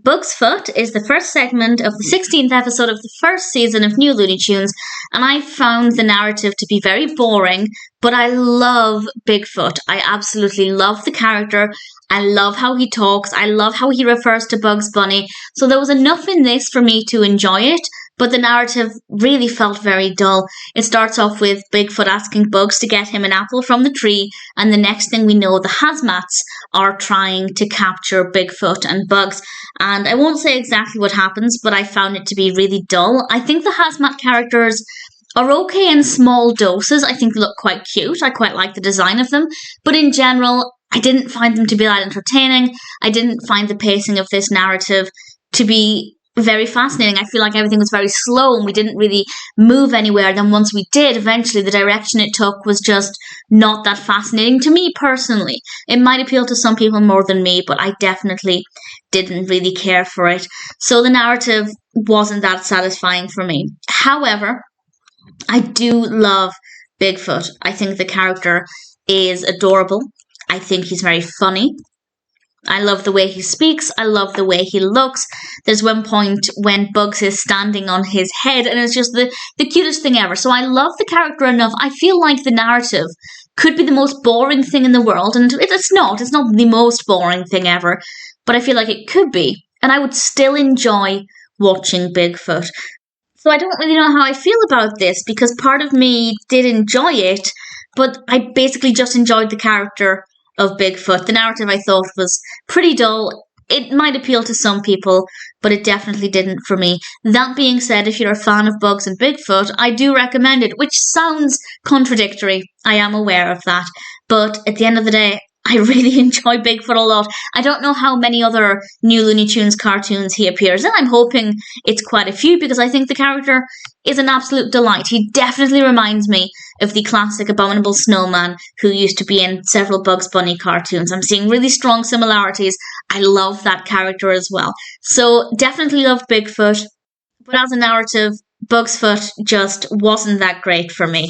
Bugsfoot is the first segment of the 16th episode of the first season of New Looney Tunes, and I found the narrative to be very boring, but I love Bigfoot. I absolutely love the character. I love how he talks. I love how he refers to Bugs Bunny. So there was enough in this for me to enjoy it, but the narrative really felt very dull. It starts off with Bigfoot asking Bugs to get him an apple from the tree, and the next thing we know, the hazmats are trying to capture Bigfoot and Bugs. And I won't say exactly what happens, but I found it to be really dull. I think the hazmat characters are okay in small doses. I think they look quite cute. I quite like the design of them. But in general, I didn't find them to be that entertaining. I didn't find the pacing of this narrative to be very fascinating. I feel like everything was very slow and we didn't really move anywhere. Then once we did, eventually the direction it took was just not that fascinating to me personally. It might appeal to some people more than me, but I definitely didn't really care for it. So the narrative wasn't that satisfying for me. However, I do love Bigfoot. I think the character is adorable. I think he's very funny. I love the way he speaks. I love the way he looks. There's one point when Bugs is standing on his head and it's just the cutest thing ever. So I love the character enough. I feel like the narrative could be the most boring thing in the world. And it's not. It's not the most boring thing ever. But I feel like it could be. And I would still enjoy watching Bigfoot. So I don't really know how I feel about this because part of me did enjoy it. But I basically just enjoyed the character of Bigfoot. The narrative I thought was pretty dull. It might appeal to some people, but it definitely didn't for me. That being said, if you're a fan of Bugs and Bigfoot, I do recommend it, which sounds contradictory. I am aware of that. But at the end of the day, I really enjoy Bigfoot a lot. I don't know how many other New Looney Tunes cartoons he appears in. I'm hoping it's quite a few because I think the character is an absolute delight. He definitely reminds me of the classic Abominable Snowman who used to be in several Bugs Bunny cartoons. I'm seeing really strong similarities. I love that character as well. So definitely love Bigfoot. But as a narrative, Bugsfoot just wasn't that great for me.